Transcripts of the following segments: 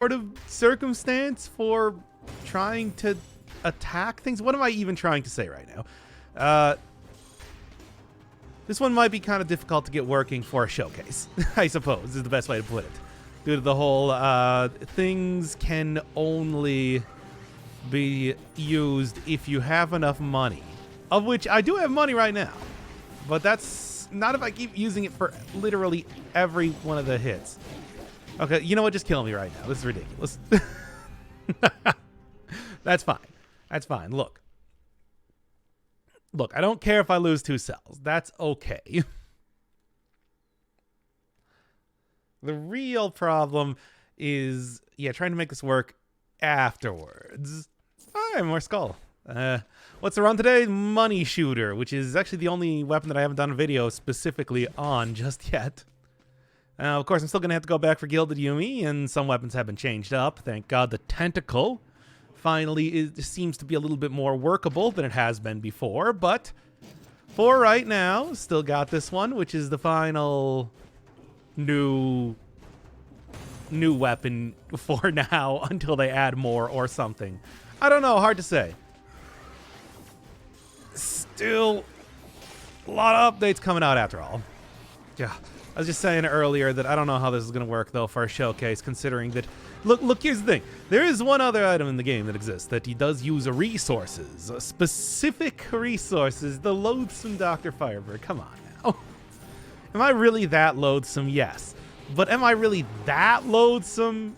sort of circumstance for trying to attack things. What am I even trying to say right now? This one might be kind of difficult to get working for a showcase, I suppose, is the best way to put it. Due to the whole things can only be used if you have enough money. Of which I do have money right now. But that's not if I keep using it for literally every one of the hits. Okay, you know what? Just kill me right now. This is ridiculous. That's fine. That's fine. Look, I don't care if I lose 2 cells. That's okay. The real problem is, trying to make this work afterwards. All right, more skull. What's around today? Money Shooter, which is actually the only weapon that I haven't done a video specifically on just yet. Of course, I'm still going to have to go back for Gilded Yumi, and some weapons have been changed up. Thank God the Tentacle finally seems to be a little bit more workable than it has been before, but for right now, still got this one, which is the final new weapon for now until they add more or something. I don't know, hard to say. Still a lot of updates coming out after all. Yeah, I was just saying earlier that I don't know how this is going to work though for a showcase, considering that look, here's the thing. There is one other item in the game that exists that he does use resources, specific resources, the loathsome Dr. Firebird. Come on now. Am I really that loathsome? Yes. But am I really that loathsome?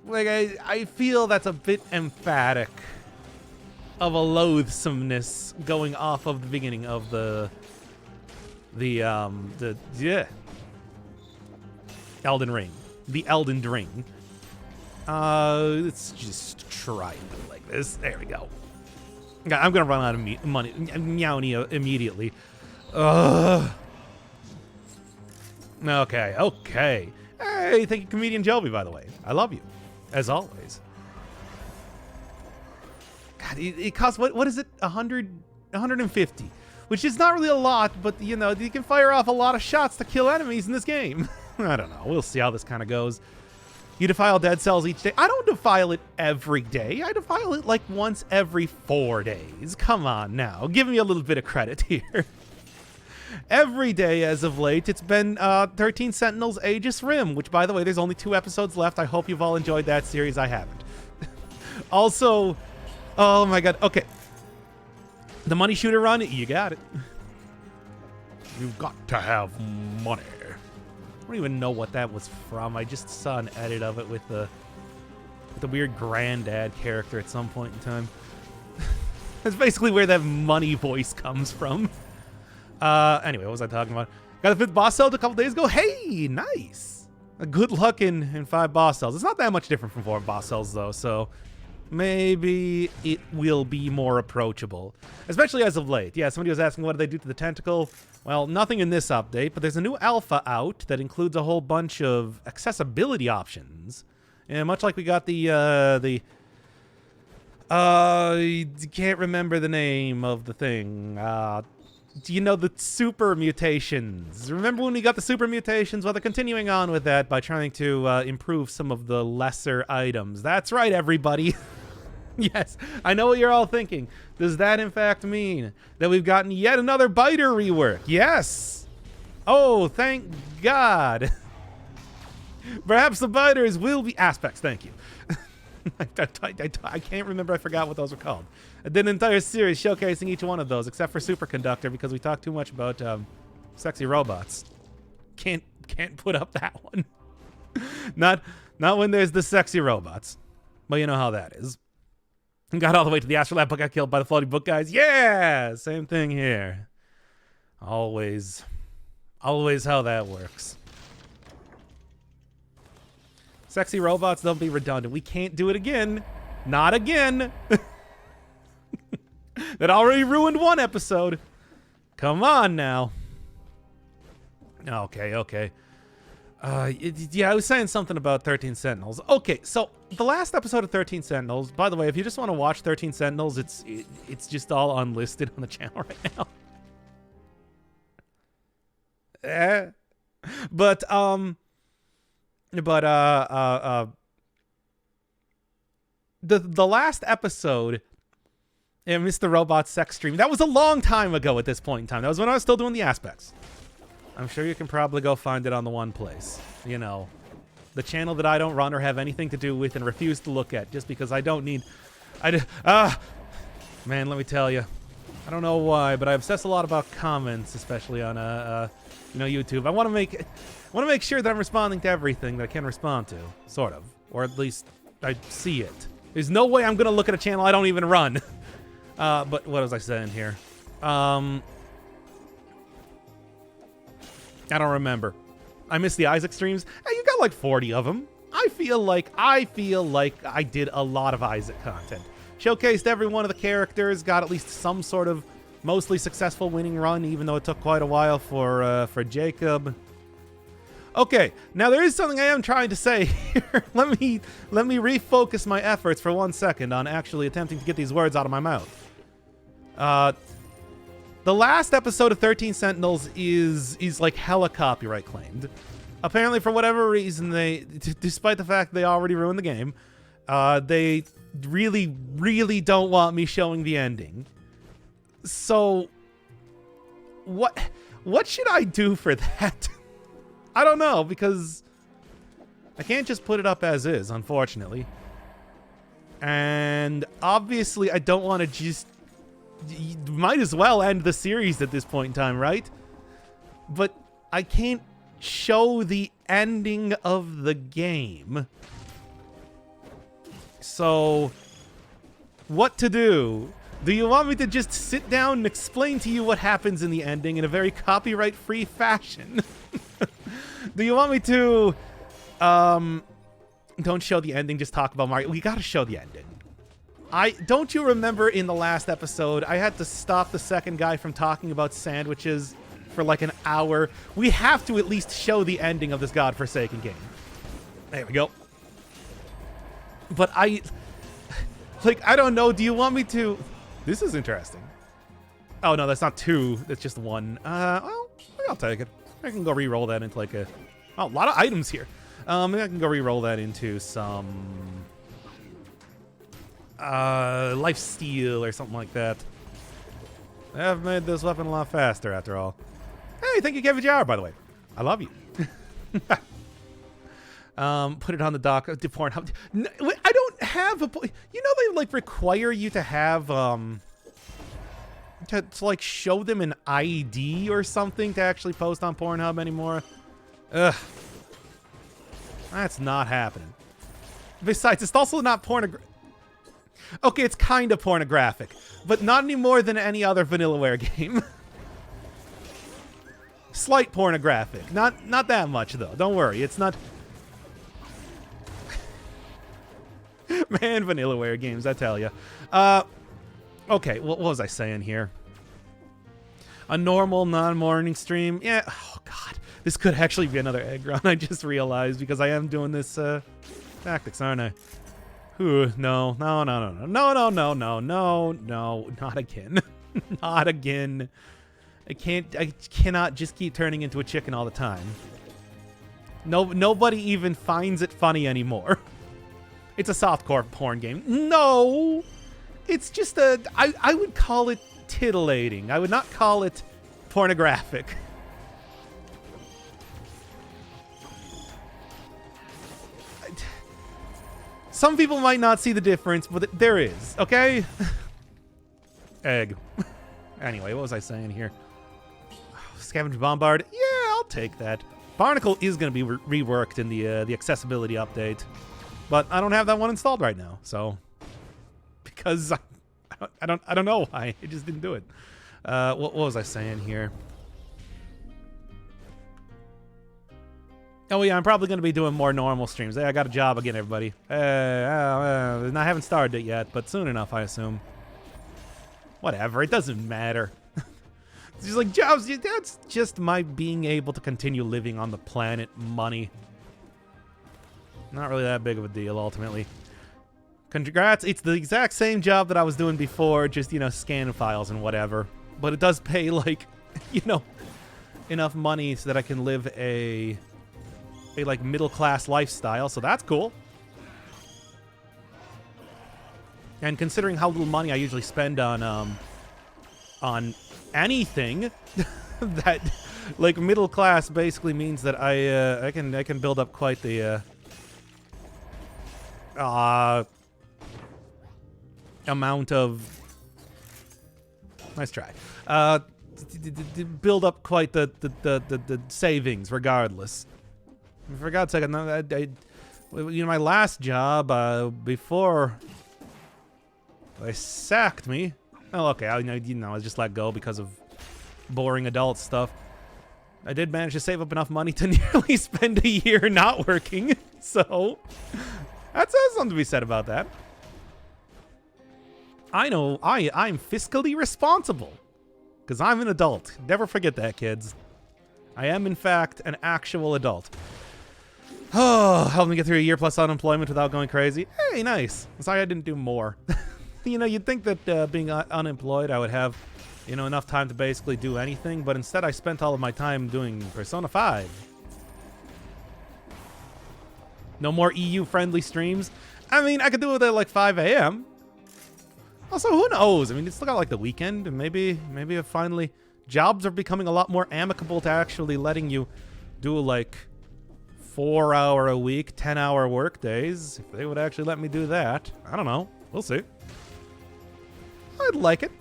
Like, I feel that's a bit emphatic of a loathsomeness going off of the beginning of the Elden Ring. The Elden Ring. Let's just try it like this. There we go. I'm gonna run out of money immediately. Okay. Hey, thank you, Comedian Joby, by the way. I love you, as always. God, it costs, what is it? 150. Which is not really a lot, but, you can fire off a lot of shots to kill enemies in this game. I don't know. We'll see how this kind of goes. You defile dead cells each day. I don't defile it every day. I defile it like once every 4 days. Come on now. Give me a little bit of credit here. Every day as of late, it's been 13 Sentinels Aegis Rim, which, by the way, there's only 2 episodes left. I hope you've all enjoyed that series. I haven't. Also, oh my god. Okay. The Money Shooter run, you got it. You've got to have money. I don't even know what that was from. I just saw an edit of it with the weird granddad character at some point in time. That's basically where that money voice comes from. Anyway, what was I talking about? Got the 5th boss cell a couple days ago. Hey, nice. Good luck in 5 boss cells. It's not that much different from 4 boss cells, though, so maybe it will be more approachable, especially as of late. Yeah, somebody was asking what did they do to the Tentacle. Well, nothing in this update, but there's a new alpha out that includes a whole bunch of accessibility options. And much like we got I can't remember the name of the thing. The super mutations. Remember when we got the super mutations? Well, they're continuing on with that by trying to improve some of the lesser items. That's right, everybody. Yes, I know what you're all thinking. Does that in fact mean that we've gotten yet another biter rework? Yes. Oh, thank God. Perhaps the biters will be aspects. Thank you. I can't remember. I forgot what those were called. I did an entire series showcasing each one of those, except for Superconductor, because we talked too much about sexy robots. Can't put up that one. Not when there's the sexy robots. But you know how that is. Got all the way to the Astrolab, but got killed by the floating book guys. Yeah, same thing here. Always how that works. Sexy robots, don't be redundant. We can't do it again. Not again. That already ruined 1 episode. Come on now. Okay. Yeah, I was saying something about 13 Sentinels. Okay, so the last episode of 13 Sentinels, by the way, if you just want to watch 13 Sentinels, it's just all unlisted on the channel right now. But But the last episode, Mr. Robot's sex stream, that was a long time ago at this point in time. That was when I was still doing the aspects. I'm sure you can probably go find it on the one place. You know, the channel that I don't run or have anything to do with and refuse to look at just because I don't need... Man, let me tell you. I don't know why, but I obsess a lot about comments, especially on YouTube. I want to make sure that I'm responding to everything that I can respond to, sort of, or at least I see it. There's no way I'm gonna look at a channel I don't even run. But what was I saying here? I don't remember. I missed the Isaac streams. Hey, you got like 40 of them. I feel like I did a lot of Isaac content. Showcased every one of the characters, got at least some sort of mostly successful winning run, even though it took quite a while for Jacob. Okay, now there is something I am trying to say here. Let me refocus my efforts for 1 second on actually attempting to get these words out of my mouth. The last episode of 13 Sentinels is like hella copyright claimed. Apparently, for whatever reason, despite the fact they already ruined the game, they really don't want me showing the ending. So, what should I do for that? I don't know, because I can't just put it up as is, unfortunately. And obviously, I don't want to just... You might as well end the series at this point in time, right? But I can't show the ending of the game. So, what to do? Do you want me to just sit down and explain to you what happens in the ending in a very copyright-free fashion? Do you want me to, don't show the ending, just talk about Mario? We gotta show the ending. Don't you remember in the last episode, I had to stop the second guy from talking about sandwiches for like an hour? We have to at least show the ending of this godforsaken game. There we go. But I don't know, do you want me to... This is interesting. Oh, no, that's not 2. That's just 1. Well, I'll take it. I can go re-roll that into like a... Oh, a lot of items here. Maybe I can go re-roll that into some... life steal or something like that. I've made this weapon a lot faster, after all. Hey, thank you, Kevin Jar, by the way. I love you. Put it on the dock. Pornhub. I don't have a... You know they, like, require you to have, to like, show them an ID or something to actually post on Pornhub anymore? Ugh. That's not happening. Besides, it's also not pornographic. Okay, it's kind of pornographic, but not any more than any other Vanillaware game. Slight pornographic. Not that much, though. Don't worry. It's not... Man, Vanillaware games, I tell you. Okay, what was I saying here? A normal, non-morning stream? Yeah, oh, God. This could actually be another egg run, I just realized, because I am doing this, tactics, aren't I? Ooh, no, not again. Not again. I cannot just keep turning into a chicken all the time. Nobody even finds it funny anymore. It's a softcore porn game. No! It's just I would call it titillating. I would not call it pornographic. Some people might not see the difference, but there is, okay? Egg. Anyway, what was I saying here? Scavenge Bombard? Yeah, I'll take that. Barnacle is going to be reworked in the accessibility update, but I don't have that one installed right now, so... Because I don't know why. I just didn't do it. What was I saying here? Oh, yeah, I'm probably going to be doing more normal streams. Hey, I got a job again, everybody. I haven't started it yet, but soon enough, I assume. Whatever, it doesn't matter. It's just like, jobs, that's just my being able to continue living on the planet money. Not really that big of a deal, ultimately. Congrats, it's the exact same job that I was doing before, just, you know, scan files and whatever. But it does pay, like, you know, enough money so that I can live a like middle-class lifestyle, so that's cool. And considering how little money I usually spend on anything, that like middle class basically means that I can build up quite the amount of nice try. Build up quite the savings regardless. For God's sake, my last job before they sacked me. Oh, okay. I was just let go because of boring adult stuff. I did manage to save up enough money to nearly spend a year not working, so that's something to be said about that. I know I'm fiscally responsible because I'm an adult. Never forget that, kids. I am, in fact, an actual adult. Oh, helped me get through a year plus unemployment without going crazy. Hey, nice. I'm sorry I didn't do more. You'd think that being unemployed, I would have, enough time to basically do anything, but instead I spent all of my time doing Persona 5. No more EU-friendly streams. I mean, I could do it at like 5 a.m. Also, who knows? I mean, it's still got like the weekend, and maybe finally jobs are becoming a lot more amicable to actually letting you do like 4-hour a week, 10-hour work days. If they would actually let me do that, I don't know. We'll see. I'd like it.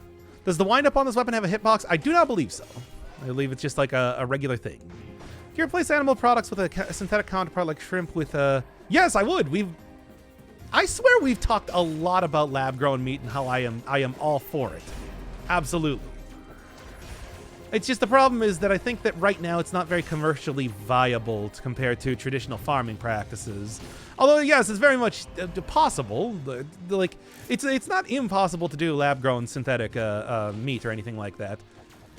Does the wind-up on this weapon have a hitbox? I do not believe so. I believe it's just like a regular thing. Can you replace animal products with a synthetic counterpart like shrimp with a... Yes, I would. I swear we've talked a lot about lab-grown meat and how I am all for it. Absolutely. It's just the problem is that I think that right now it's not very commercially viable compared to traditional farming practices. Although, yes, it's very much possible. Like, it's not impossible to do lab-grown synthetic meat or anything like that.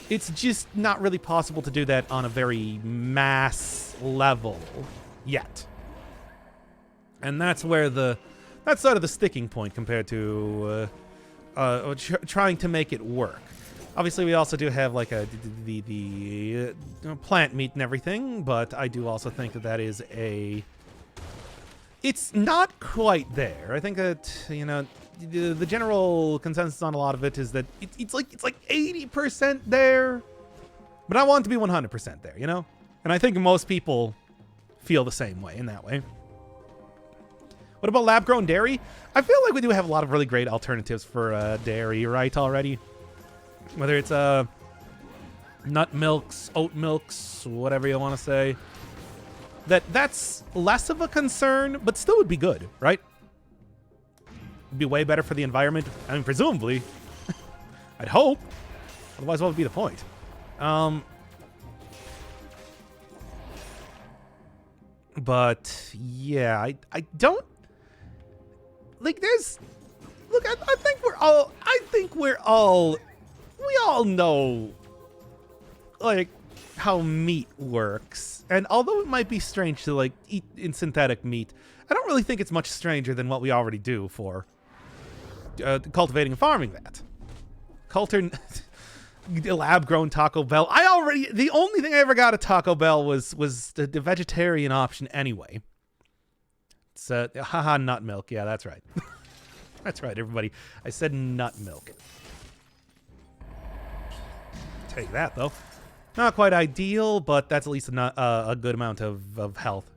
It's just not really possible to do that on a very mass level yet. And that's where that's sort of the sticking point compared to trying to make it work. Obviously, we also do have like the plant meat and everything, but I do also think that is it's not quite there. I think that the general consensus on a lot of it is that it's like 80% there, but I want it to be 100% there, And I think most people feel the same way in that way. What about lab-grown dairy? I feel like we do have a lot of really great alternatives for dairy, right, already? Whether it's nut milks, oat milks, whatever you want to say. That's less of a concern, but still would be good, right? It'd be way better for the environment. I mean, presumably. I'd hope. Otherwise, what would be the point? But yeah, I don't like. There's look. I think we all know like how meat works, and although it might be strange to like eat in synthetic meat, I don't really think it's much stranger than what we already do for cultivating and farming that. Lab-grown Taco Bell. The only thing I ever got at Taco Bell was the vegetarian option anyway. It's haha, nut milk. Yeah, that's right. That's right, everybody. I said nut milk. Take that, though. Not quite ideal, but that's at least a good amount of health.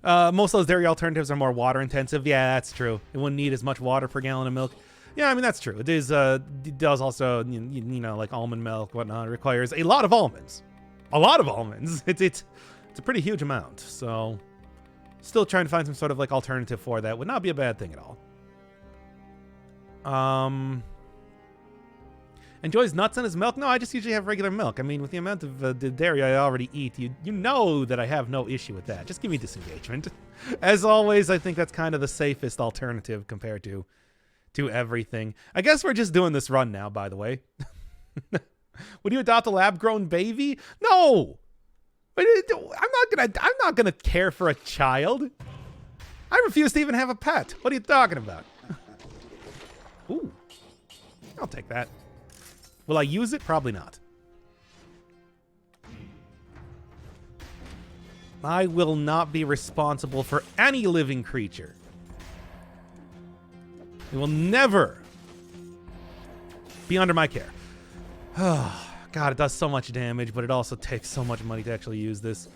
Most of those dairy alternatives are more water intensive. Yeah, that's true. It wouldn't need as much water per gallon of milk. Yeah, I mean, that's true. It is. It does also, like almond milk, whatnot. It requires a lot of almonds. A lot of almonds. It's a pretty huge amount. So, still trying to find some sort of like alternative for that would not be a bad thing at all. Enjoys nuts in his milk? No, I just usually have regular milk. I mean, with the amount of the dairy I already eat, you know that I have no issue with that. Just give me disengagement. As always, I think that's kind of the safest alternative compared to everything. I guess we're just doing this run now, by the way. Would you adopt a lab-grown baby? No! I'm not gonna care for a child. I refuse to even have a pet. What are you talking about? Ooh. I'll take that. Will I use it? Probably not. I will not be responsible for any living creature. It will never be under my care. Oh, God, it does so much damage, but it also takes so much money to actually use this.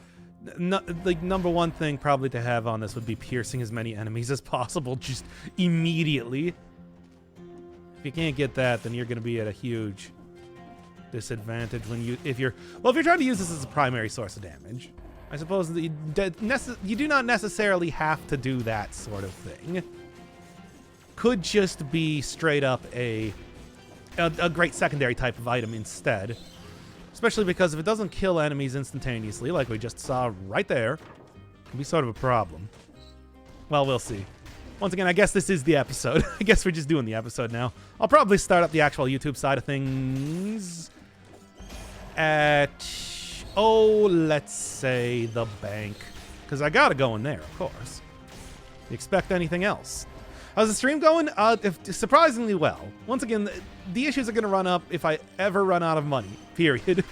The number one thing probably to have on this would be piercing as many enemies as possible just immediately. If you can't get that, then you're going to be at a huge disadvantage if you're trying to use this as a primary source of damage. I suppose that you do not necessarily have to do that sort of thing. Could just be straight up a great secondary type of item instead. Especially because if it doesn't kill enemies instantaneously, like we just saw right there, it can be sort of a problem. Well, we'll see. Once again, I guess this is the episode. I guess we're just doing the episode now. I'll probably start up the actual YouTube side of things at, let's say the bank. Because I gotta go in there, of course. You expect anything else? How's the stream going? Surprisingly well. Once again, the issues are going to run up if I ever run out of money, period.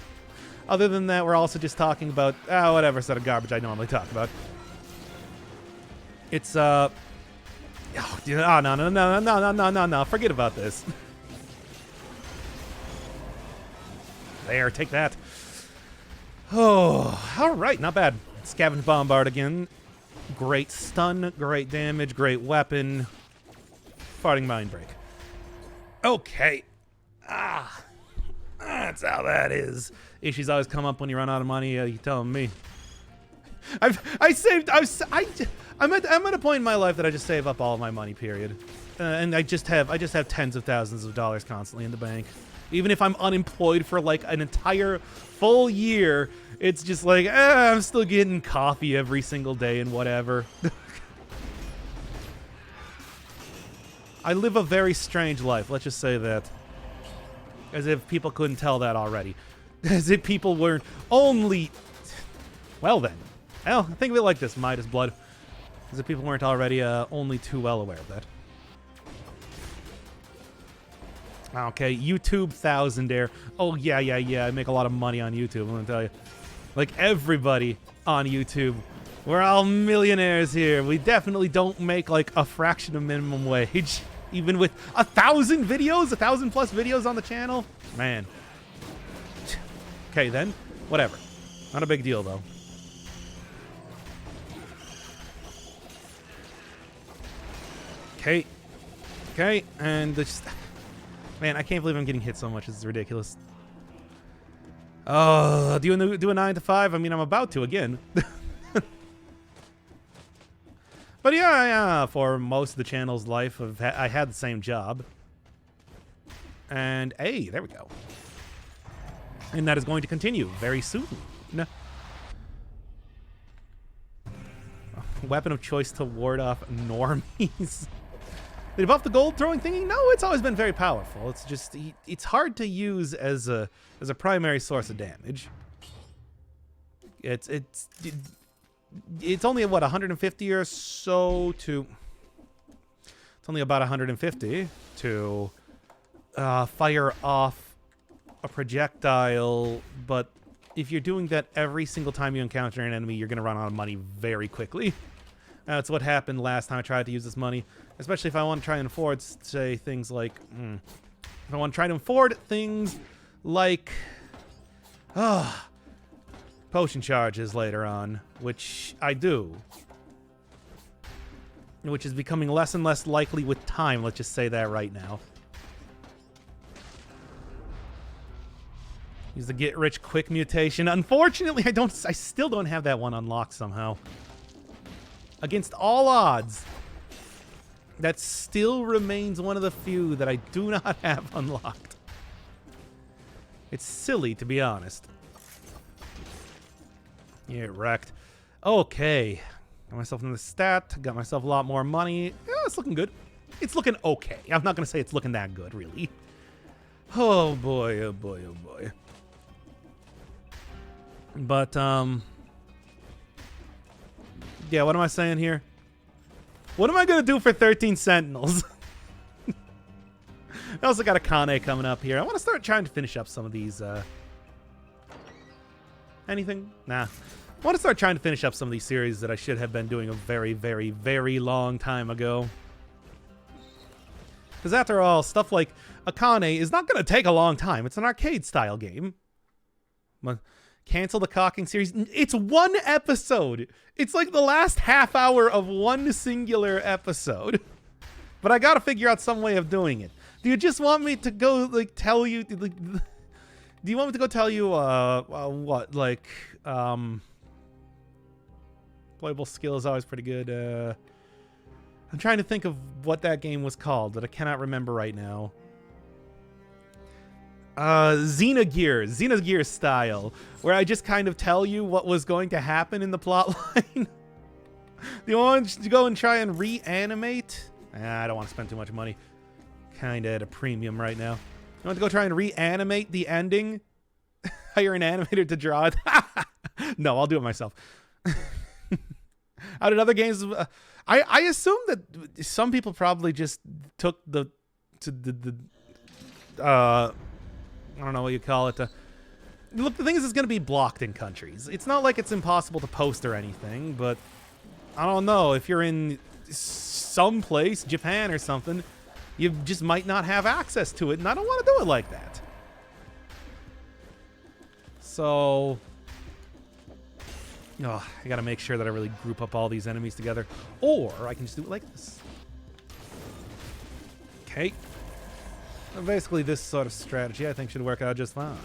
Other than that, we're also just talking about, whatever set of garbage I normally talk about. It's, no, forget about this. There, take that. Oh, all right, not bad. Scavenge Bombard again. Great stun, great damage, great weapon. Farting Mind Break. Okay. That's how that is. Issues always come up when you run out of money. You telling me? I'm at a point in my life that I just save up all of my money. Period. And I just have tens of thousands of dollars constantly in the bank. Even if I'm unemployed for like an entire full year, it's just like I'm still getting coffee every single day and whatever. I live a very strange life, let's just say that. As if people couldn't tell that already. As if people weren't only... Well then. Well, think of it like this, Midas Blood. As if people weren't already only too well aware of that. Okay, YouTube thousandaire. Oh, yeah, I make a lot of money on YouTube, I'm gonna tell you. Like everybody on YouTube. We're all millionaires here. We definitely don't make like a fraction of minimum wage. Even with 1,000 videos, 1,000 plus videos on the channel. Man. Okay, then. Whatever. Not a big deal, though. Okay. Okay, and just... Man, I can't believe I'm getting hit so much. This is ridiculous. Oh, do a 9 to 5? I mean, I'm about to again. But yeah, for most of the channel's life, I had the same job. And, hey, there we go. And that is going to continue very soon. No. Weapon of choice to ward off normies. Did it buff the gold throwing thingy? No, it's always been very powerful. It's just, it's hard to use as a primary source of damage. It's only, what, 150 or so to... It's only about 150 to fire off a projectile, but if you're doing that every single time you encounter an enemy, you're going to run out of money very quickly. That's what happened last time I tried to use this money, especially if I want to try and afford, say, things like... If I want to try to afford things like... potion charges later on, which I do. Which is becoming less and less likely with time, let's just say that right now. Use the get rich quick mutation. Unfortunately, I still don't have that one unlocked somehow. Against all odds, that still remains one of the few that I do not have unlocked. It's silly, to be honest. Yeah, wrecked. Okay. Got myself another stat. Got myself a lot more money. Yeah, it's looking good. It's looking okay. I'm not going to say it's looking that good, really. Oh, boy. Oh, boy. Oh, boy. But, yeah, what am I saying here? What am I going to do for 13 Sentinels? I also got a Kane coming up here. I want to start trying to finish up some of these, Anything? Nah. I want to start trying to finish up some of these series that I should have been doing a very, very, very long time ago. Because after all, stuff like Akane is not going to take a long time. It's an arcade-style game. Cancel the cocking series. It's one episode. It's like the last half hour of one singular episode. But I got to figure out some way of doing it. Do you just want me to go, like, tell you... Like, do you want me to go tell you, what? Like, playable skill is always pretty good. I'm trying to think of what that game was called, but I cannot remember right now. Xenogears style, where I just kind of tell you what was going to happen in the plot line. Do you want to go and try and reanimate? I don't want to spend too much money. Kind of at a premium right now. You want to go try and reanimate the ending? Hire an animator to draw it? No, I'll do it myself. How did other games... I assume that some people probably just took the I don't know what you call it. Look, the thing is, it's going to be blocked in countries. It's not like it's impossible to post or anything, but I don't know. If you're in some place, Japan or something, you just might not have access to it, and I don't want to do it like that. So... Oh, I gotta make sure that I really group up all these enemies together. Or I can just do it like this. Okay. Well, basically, this sort of strategy I think should work out just fine.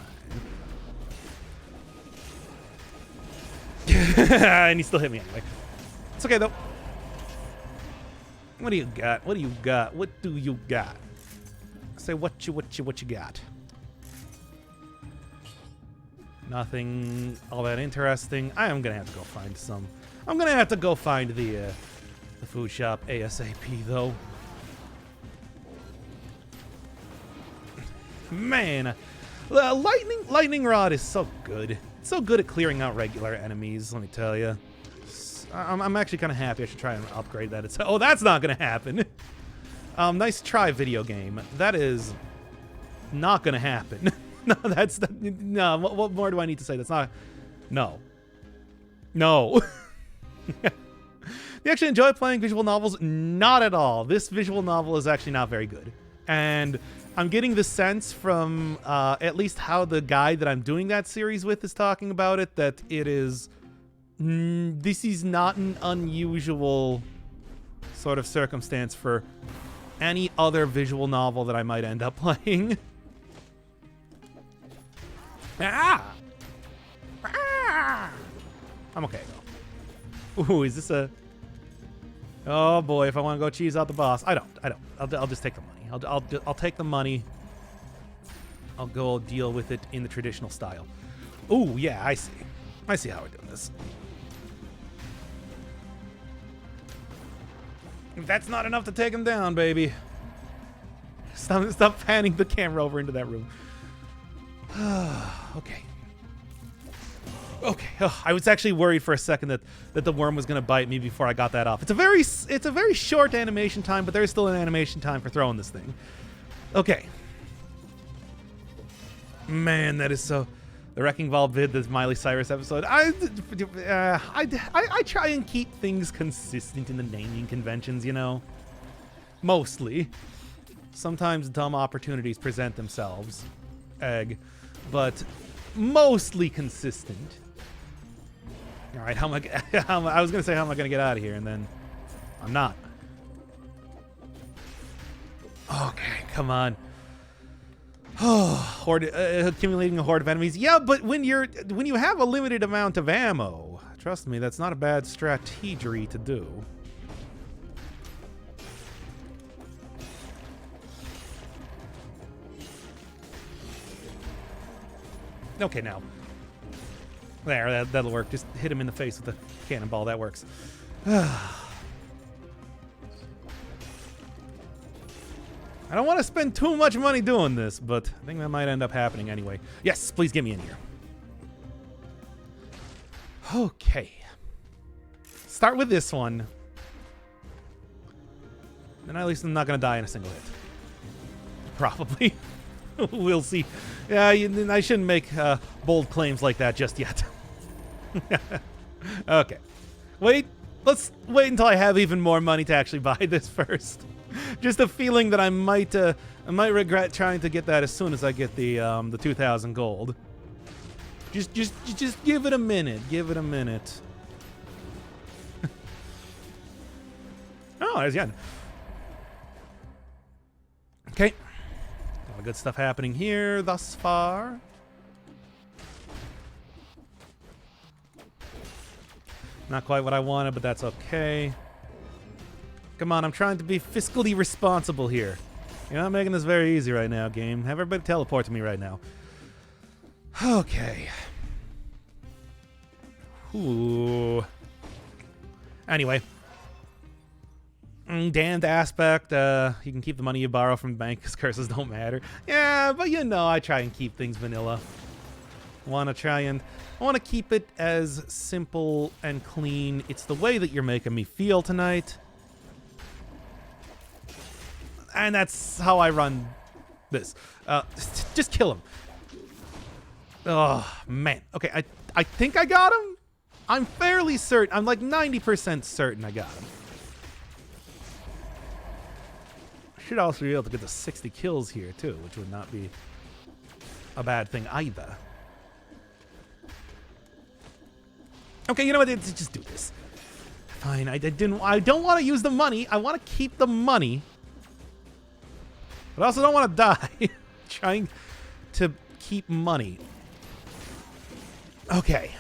And he still hit me anyway. It's okay, though. What do you got? What do you got? What do you got? Say what you got. Nothing all that interesting. I am gonna have to go find some. I'm gonna have to go find the food shop ASAP though. Man, lightning rod is so good. It's so good at clearing out regular enemies. Let me tell you. I'm actually kind of happy. I should try and upgrade that. Oh, that's not gonna happen. Nice try, video game. That is not gonna happen. No, that's no. What more do I need to say? That's not. No. No. You actually enjoy playing visual novels? Not at all. This visual novel is actually not very good, and I'm getting the sense from at least how the guy that I'm doing that series with is talking about it that it is. This is not an unusual sort of circumstance for any other visual novel that I might end up playing. Ah! Ah! I'm okay though. Ooh, is this a... Oh boy, if I want to go cheese out the boss. I don't. I'll just take the money. I'll take the money. I'll go deal with it in the traditional style. Ooh, yeah, I see. I see how we're doing this. If that's not enough to take him down, baby. Stop panning the camera over into that room. Okay. Okay. Oh, I was actually worried for a second that the worm was going to bite me before I got that off. It's a very short animation time, but there's still an animation time for throwing this thing. Okay. Man, that is so... The Wrecking Ball vid, the Miley Cyrus episode. I try and keep things consistent in the naming conventions, you know? Mostly. Sometimes dumb opportunities present themselves. Egg. But mostly consistent. All right, I was going to say, how am I going to get out of here? And then I'm not. Okay, come on. Horde, accumulating a horde of enemies. Yeah, but when you have a limited amount of ammo, trust me, that's not a bad strategy to do. Okay, now. There, that'll work. Just hit him in the face with the cannonball. That works. I don't want to spend too much money doing this, but I think that might end up happening anyway. Yes, please get me in here. Okay. Start with this one. Then at least I'm not going to die in a single hit. Probably. We'll see. Yeah, I shouldn't make bold claims like that just yet. Okay. Wait. Let's wait until I have even more money to actually buy this first. Just a feeling that I might regret trying to get that as soon as I get the 2,000 gold. Just give it a minute. Give it a minute. Oh, there's Yen. Okay. A lot of good stuff happening here thus far. Not quite what I wanted, but that's okay. Come on, I'm trying to be fiscally responsible here. You're not making this very easy right now, game. Have everybody teleport to me right now. Okay. Ooh. Anyway. Damned aspect. You can keep the money you borrow from the bank because curses don't matter. Yeah, but you know, I try and keep things vanilla. I want to keep it as simple and clean. It's the way that you're making me feel tonight. And that's how I run this. Just kill him. Oh, man. Okay, I think I got him. I'm fairly certain. I'm like 90% certain I got him. Should also be able to get to 60 kills here, too, which would not be a bad thing either. Okay, you know what? Just do this. Fine. I don't want to use the money. I want to keep the money. But I also don't want to die trying to keep money. Okay.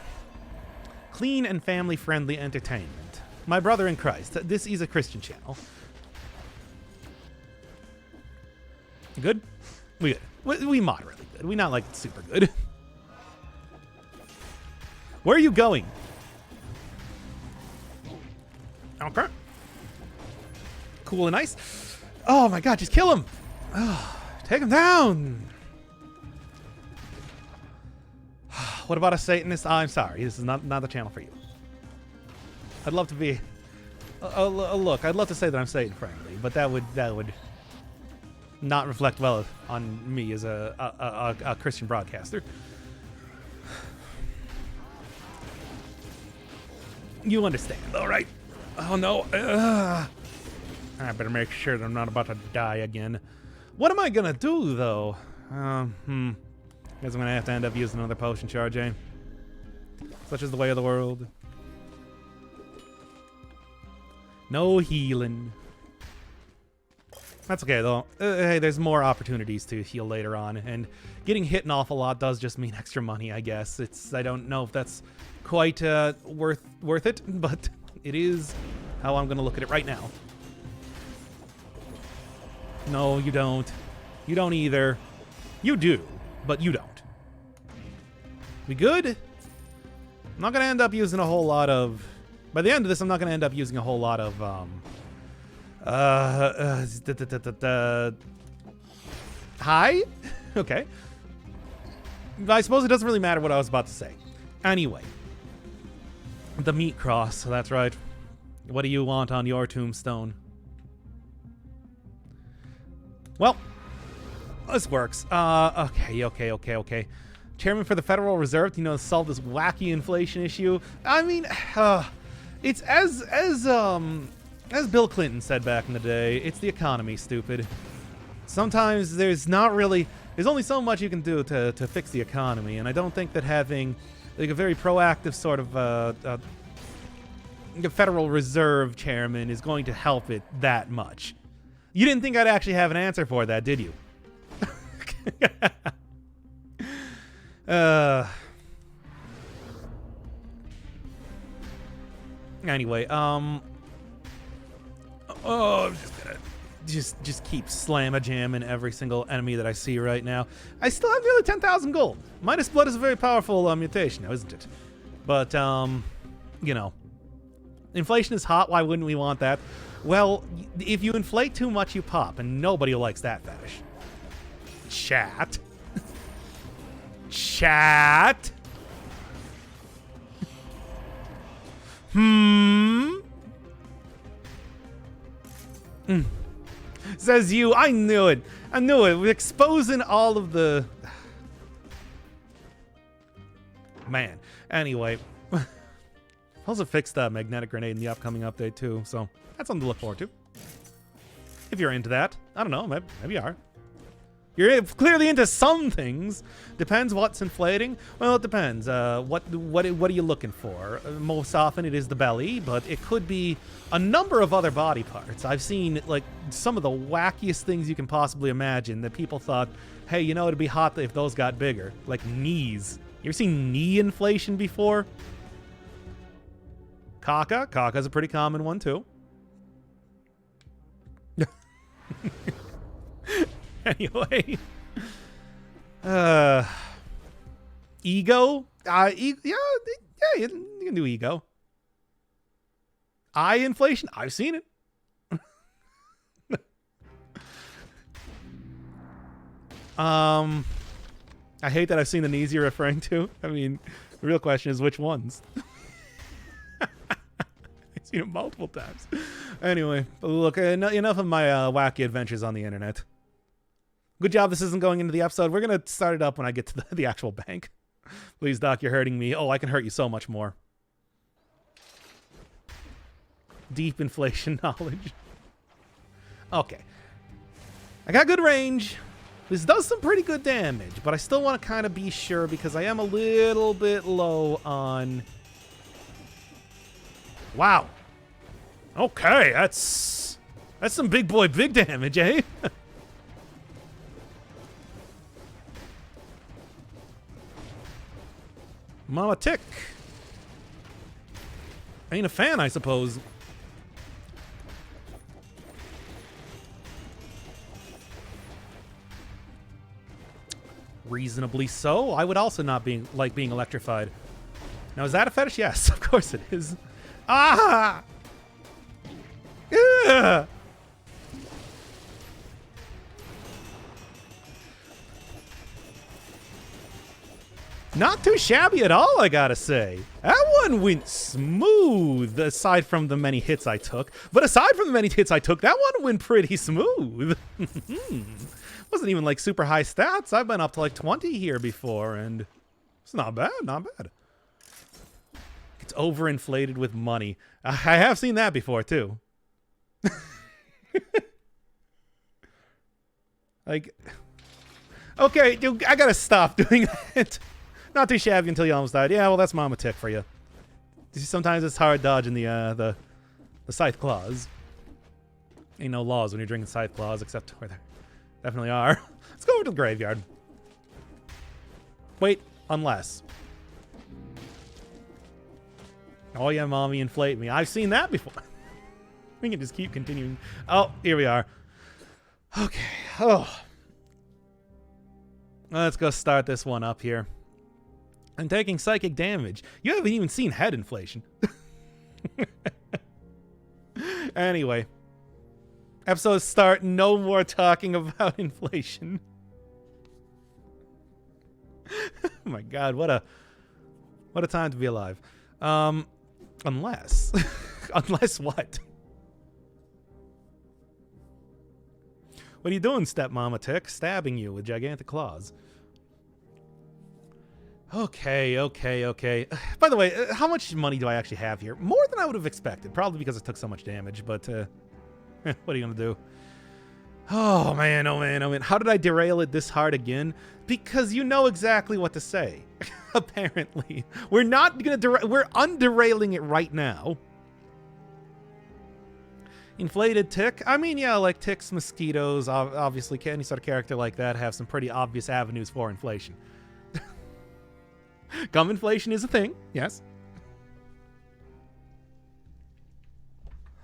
Clean and family-friendly entertainment. My brother in Christ. This is a Christian channel. Good? We good. We moderately good. We not like super good. Where are you going? Okay. Cool and nice. Oh my god, just kill him. Oh, take him down. What about a Satanist? I'm sorry. This is not the channel for you. I'd love to be... look, I'd love to say that I'm Satan friendly, but that would not reflect well on me as a Christian broadcaster. You understand, though, right? Oh, no. I better make sure that I'm not about to die again. What am I going to do, though? Guess I'm going to have to end up using another potion charge, eh? Such is the way of the world. No healing. That's okay, though. Hey, there's more opportunities to heal later on, and getting hit an awful lot does just mean extra money, I guess. I don't know if that's quite worth it, but it is how I'm going to look at it right now. No, you don't. You don't either. You do, but you don't. We good? I'm not going to end up using a whole lot of... By the end of this, I'm not going to end up using a whole lot of... Hi? Okay. I suppose it doesn't really matter what I was about to say. Anyway. The meat cross, that's right. What do you want on your tombstone? Well, this works. Okay. Chairman for the Federal Reserve, to solve this wacky inflation issue. I mean, it's as Bill Clinton said back in the day, it's the economy, stupid. Sometimes there's only so much you can do to fix the economy, and I don't think that having like a very proactive sort of Federal Reserve chairman is going to help it that much. You didn't think I'd actually have an answer for that, did you? Anyway, I'm just gonna just keep slam-a-jamming every single enemy that I see right now. I still have nearly 10,000 gold. Midas Blood is a very powerful mutation now, isn't it? But, inflation is hot. Why wouldn't we want that? Well, if you inflate too much, you pop, and nobody likes that fetish. Chat. Chat. Says you. I knew it. We're exposing all of the... Man. Anyway. Also fixed the magnetic grenade in the upcoming update too, so that's something to look forward to. If you're into that. I don't know, maybe you are. You're clearly into some things. Depends what's inflating. Well, it depends. What are you looking for? Most often it is the belly, but it could be a number of other body parts. I've seen like some of the wackiest things you can possibly imagine that people thought, hey, you know, it'd be hot if those got bigger. Like knees. You ever seen knee inflation before? Caca. Caca's a pretty common one too. Anyway, ego. Yeah, you can do ego. Eye inflation. I've seen it. I hate that I've seen the knees you're referring to. I mean, the real question is which ones. I've seen it multiple times. Anyway, look, enough of my wacky adventures on the internet. Good job this isn't going into the episode. We're going to start it up when I get to the actual bank. Please, Doc, you're hurting me. Oh, I can hurt you so much more. Deep inflation knowledge. Okay. I got good range. This does some pretty good damage, but I still want to kind of be sure because I am a little bit low on... Wow. Okay, that's some big boy big damage, eh? Mama Tick. Ain't a fan, I suppose. Reasonably so. I would also not like being electrified. Now, is that a fetish? Yes, of course it is. Ah! Ugh! Not too shabby at all, I gotta say. That one went smooth, aside from the many hits I took. But aside from the many hits I took, that one went pretty smooth. Wasn't even like super high stats. I've been up to like 20 here before, and it's not bad, not bad. It's overinflated with money. I have seen that before, too. Like, okay, dude, I gotta stop doing that. Not too shabby until you almost died. Yeah, well, that's Mama Tick for you. Sometimes it's hard dodging the Scythe Claws. Ain't no laws when you're drinking Scythe Claws, except where there definitely are. Let's go over to the graveyard. Wait, unless. Oh yeah, mommy, inflate me. I've seen that before. We can just keep continuing. Oh, here we are. Okay. Oh. Let's go start this one up here. I'm taking psychic damage. You haven't even seen head inflation. Anyway. Episode start. No more talking about inflation. Oh my god, what a time to be alive. Unless unless what? What are you doing, stepmama Tick? Stabbing you with gigantic claws. Okay. By the way, how much money do I actually have here? More than I would have expected. Probably because it took so much damage, but what are you gonna do? Oh man. How did I derail it this hard again? Because you know exactly what to say. Apparently. We're not gonna we're underrailing it right now. Inflated Tick? I mean, yeah, like ticks, mosquitoes, obviously any sort of character like that have some pretty obvious avenues for inflation. Gum inflation is a thing, yes.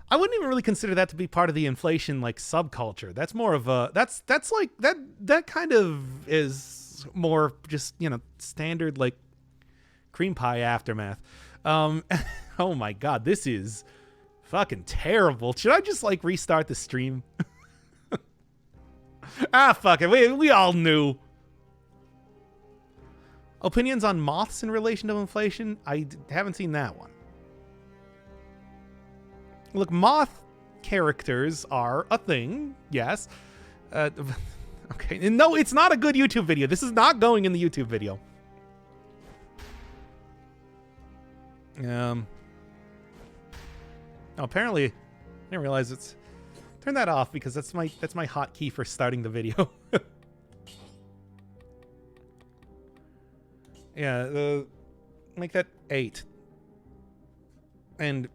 I wouldn't even really consider that to be part of the inflation like subculture. That's more of a that's like that kind of is more just, you know, standard like cream pie aftermath. Oh my god, this is fucking terrible. Should I just like restart the stream? Ah, fuck it. We all knew. Opinions on moths in relation to inflation? I haven't seen that one. Look, moth characters are a thing, yes. Okay, and no, it's not a good YouTube video. This is not going in the YouTube video. Oh, apparently, I didn't realize it's... Turn that off because that's my hotkey for starting the video. Yeah, make that 8. And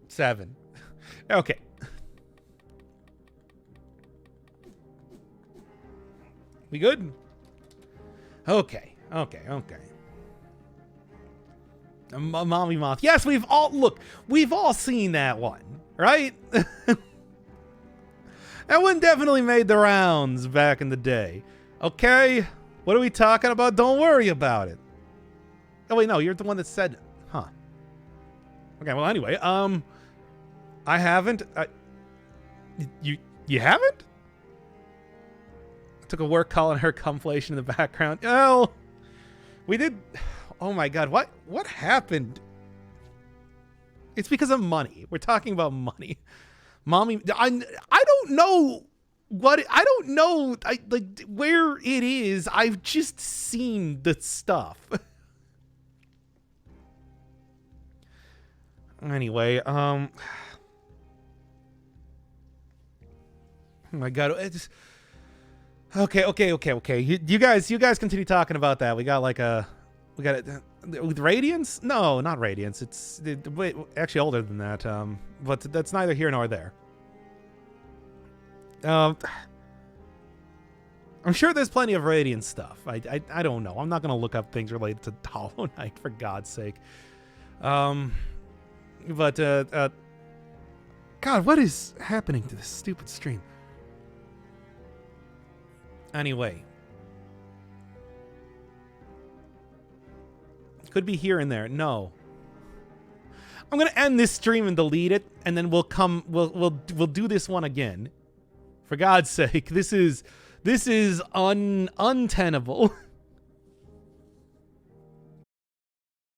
7. Okay. We good? Okay. Mommy Moth. Yes, we've all seen that one, right? That one definitely made the rounds back in the day. Okay, what are we talking about? Don't worry about it. Oh wait, no, you're the one that said, huh? Okay, well anyway, I haven't. You haven't? I took a work call on her conflation in the background. Oh, we did. Oh my God, what happened? It's because of money. We're talking about money. Mommy, I don't know what I don't know like where it is. I've just seen the stuff. Anyway, oh my God, it's okay. You guys continue talking about that. We got it with Radiance? No, not Radiance. It's wait, actually older than that. But that's neither here nor there. I'm sure there's plenty of Radiance stuff. I don't know. I'm not gonna look up things related to Hollow Knight for God's sake. But God, what is happening to this stupid stream? Anyway. Could be here and there. No. I'm gonna end this stream and delete it, and then we'll do this one again. For God's sake, this is untenable.